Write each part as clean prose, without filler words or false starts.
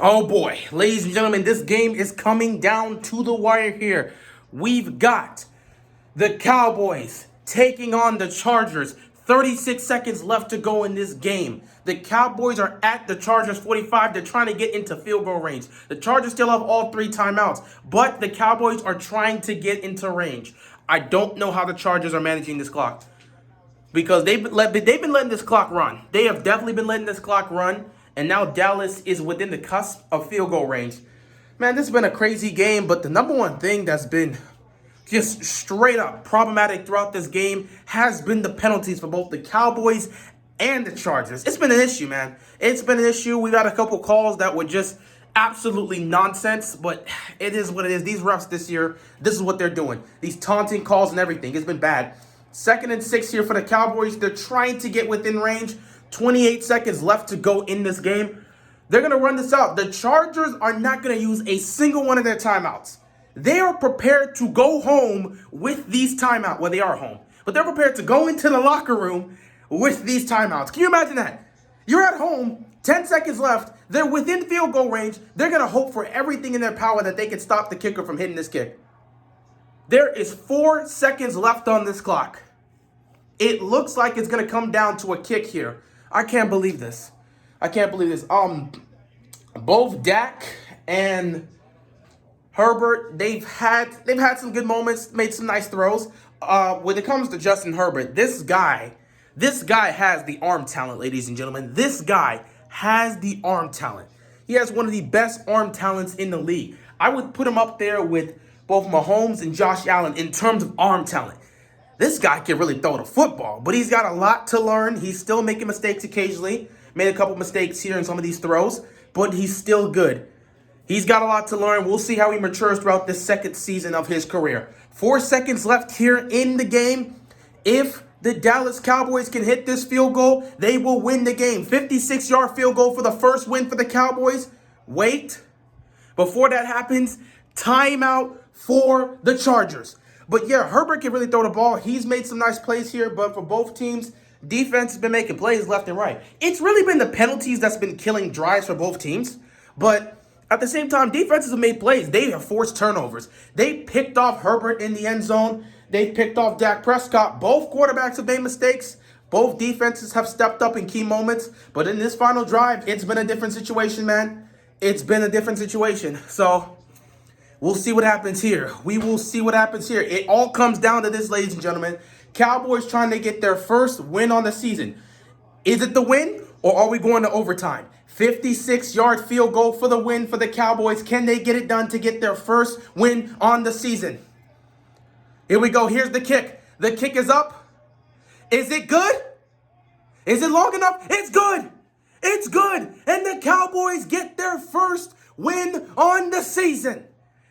Oh boy, ladies and gentlemen, this game is coming down to the wire here. We've got the Cowboys taking on the Chargers. 36 seconds left to go in this game. The Cowboys are at the Chargers 45. They're trying to get into field goal range. The Chargers still have all three timeouts, but the Cowboys are trying to get into range. I don't know how the Chargers are managing this clock because they've been letting this clock run. They have definitely been letting this clock run, and now Dallas is within the cusp of field goal range. Man, this has been a crazy game, but the number one thing that's been just straight up problematic throughout this game has been the penalties for both the Cowboys and the Chargers. It's been an issue, man. It's been an issue. We got a couple calls that were just absolutely nonsense, but it is what it is. These refs this year, this is what they're doing. These taunting calls and everything. It's been bad. 2nd and 6 here for the Cowboys. They're trying to get within range. 28 seconds left to go in this game. They're going to run this out. The Chargers are not going to use a single one of their timeouts. They are prepared to go home with these timeouts. Well, they are home. But they're prepared to go into the locker room with these timeouts. Can you imagine that? You're at home, 10 seconds left. They're within field goal range. They're going to hope for everything in their power that they can stop the kicker from hitting this kick. There is 4 seconds left on this clock. It looks like it's going to come down to a kick here. I can't believe this. I can't believe this. Both Dak and Herbert, they've had some good moments, made some nice throws. When it comes to Justin Herbert, this guy has the arm talent, ladies and gentlemen. This guy has the arm talent. He has one of the best arm talents in the league. I would put him up there with both Mahomes and Josh Allen in terms of arm talent. This guy can really throw the football, but he's got a lot to learn. He's still making mistakes occasionally. Made a couple mistakes here in some of these throws, but he's still good. He's got a lot to learn. We'll see how he matures throughout this second season of his career. 4 seconds left here in the game. If the Dallas Cowboys can hit this field goal, they will win the game. 56-yard field goal for the first win for the Cowboys. Wait. Before that happens, timeout for the Chargers. But yeah, Herbert can really throw the ball. He's made some nice plays here, but for both teams, defense has been making plays left and right. It's really been the penalties that's been killing drives for both teams. But at the same time, defenses have made plays. They have forced turnovers. They picked off Herbert in the end zone. They picked off Dak Prescott. Both quarterbacks have made mistakes. Both defenses have stepped up in key moments. But in this final drive, it's been a different situation, man. It's been a different situation. So we'll see what happens here. We will see what happens here. It all comes down to this, ladies and gentlemen. Cowboys trying to get their first win on the season. Is it the win, or are we going to overtime? 56-yard field goal for the win for the Cowboys. Can they get it done to get their first win on the season? Here we go. Here's the kick. The kick is up. Is it good? Is it long enough? It's good. It's good. And the Cowboys get their first win on the season.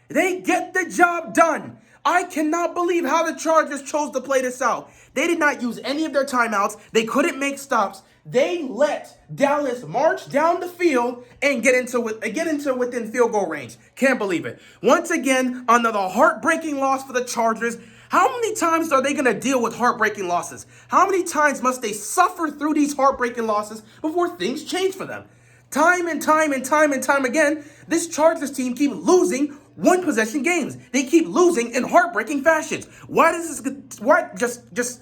They get the job done. I cannot believe how the Chargers chose to play this out. They did not use any of their timeouts. They couldn't make stops. They let Dallas march down the field and get into within field goal range. Can't believe it. Once again, another heartbreaking loss for the Chargers. How many times are they going to deal with heartbreaking losses? How many times must they suffer through these heartbreaking losses before things change for them? Time and time again, this Chargers team keep losing one-possession games. They keep losing in heartbreaking fashions. Why does this... Why... Just...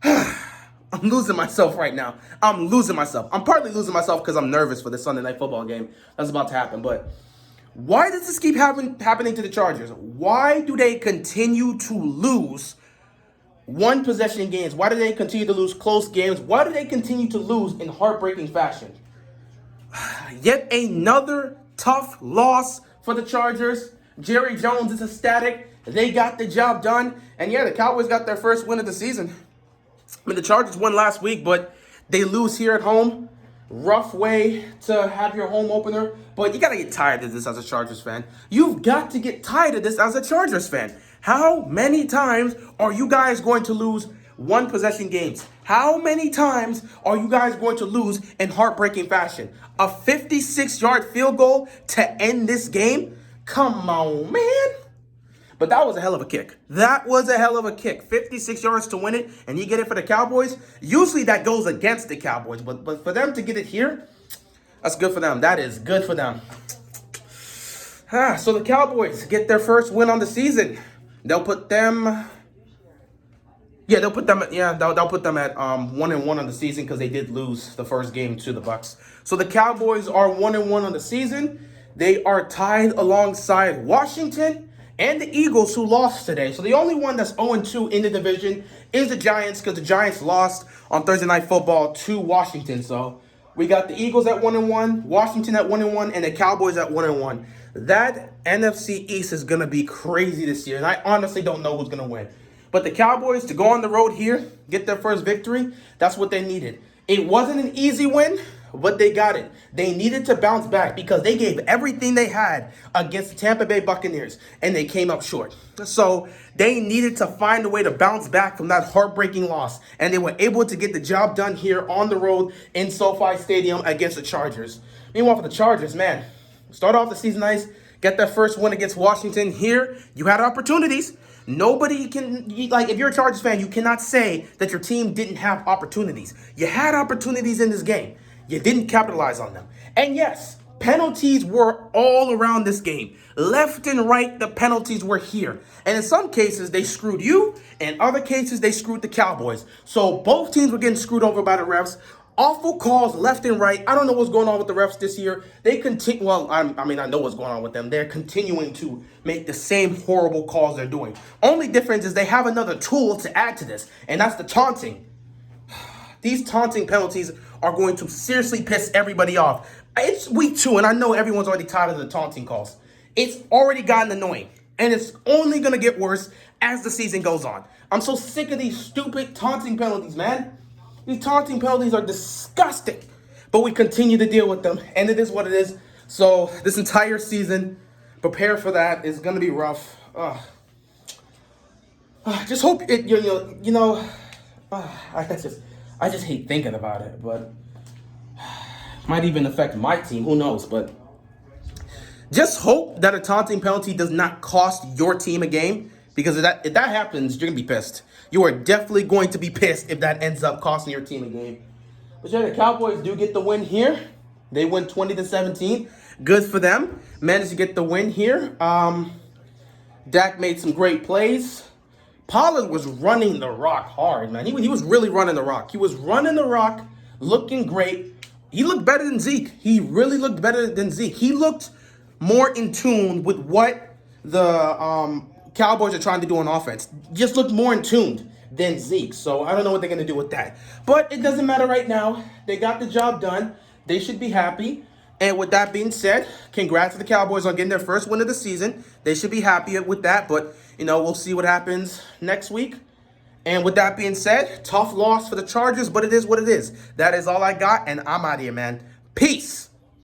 I'm losing myself right now. I'm losing myself. I'm partly losing myself because I'm nervous for the Sunday Night Football game that's about to happen. But why does this keep happening to the Chargers? Why do they continue to lose one-possession games? Why do they continue to lose close games? Why do they continue to lose in heartbreaking fashion? Yet another tough loss for the Chargers. Jerry Jones is ecstatic. They got the job done. And yeah, the Cowboys got their first win of the season. I mean, the Chargers won last week, but they lose here at home. Rough way to have your home opener. But you got to get tired of this as a Chargers fan. You've got to get tired of this as a Chargers fan. How many times are you guys going to lose one-possession games? How many times are you guys going to lose in heartbreaking fashion? A 56-yard field goal to end this game? Come on, man. But that was a hell of a kick. That was a hell of a kick. 56 yards to win it, and you get it for the Cowboys. Usually that goes against the Cowboys, but for them to get it here, that's good for them. That is good for them. So the Cowboys get their first win on the season. They'll put them. Yeah, they'll put them at 1-1 on the season because they did lose the first game to the Bucks. So the Cowboys are 1-1 on the season. They are tied alongside Washington and the Eagles, who lost today. So the only one that's 0-2 in the division is the Giants, because the Giants lost on Thursday Night Football to Washington. So we got the Eagles at 1-1, Washington at 1-1, and the Cowboys at 1-1. That NFC East is gonna be crazy this year, and I honestly don't know who's gonna win. But the Cowboys, to go on the road here, get their first victory, that's what they needed. It wasn't an easy win, but they got it. They needed to bounce back because they gave everything they had against the Tampa Bay Buccaneers, and they came up short. So they needed to find a way to bounce back from that heartbreaking loss, and they were able to get the job done here on the road in SoFi Stadium against the Chargers. Meanwhile, for the Chargers, man, start off the season nice, get that first win against Washington. Here, you had opportunities. Nobody can, like, if you're a Chargers fan, you cannot say that your team didn't have opportunities. You had opportunities in this game. You didn't capitalize on them. And yes, penalties were all around this game. Left and right, the penalties were here. And in some cases, they screwed you. In other cases, they screwed the Cowboys. So both teams were getting screwed over by the refs. Awful calls left and right. I don't know what's going on with the refs this year. They continue. Well, I know what's going on with them. They're continuing to make the same horrible calls they're doing. Only difference is they have another tool to add to this, and that's the taunting. These taunting penalties are going to seriously piss everybody off. It's week 2, and I know everyone's already tired of the taunting calls. It's already gotten annoying, and it's only going to get worse as the season goes on. I'm so sick of these stupid taunting penalties, man. These taunting penalties are disgusting, but we continue to deal with them, and it is what it is. So this entire season, prepare for that. It's gonna be rough. Just hope it. I just hate thinking about it, but might even affect my team. Who knows? But just hope that a taunting penalty does not cost your team a game. Because if that happens, you're going to be pissed. You are definitely going to be pissed if that ends up costing your team a game. But yeah, the Cowboys do get the win here. They win 20-17. Good for them. Managed to get the win here. Dak made some great plays. Pollard was running the rock hard, man. He was really running the rock. He was running the rock, looking great. He looked better than Zeke. He really looked better than Zeke. He looked more in tune with what the Cowboys are trying to do on offense. Just looked more in tune than Zeke. So I don't know what they're going to do with that. But it doesn't matter right now. They got the job done. They should be happy. And with that being said, congrats to the Cowboys on getting their first win of the season. They should be happy with that. But, we'll see what happens next week. And with that being said, tough loss for the Chargers, but it is what it is. That is all I got, and I'm out of here, man. Peace.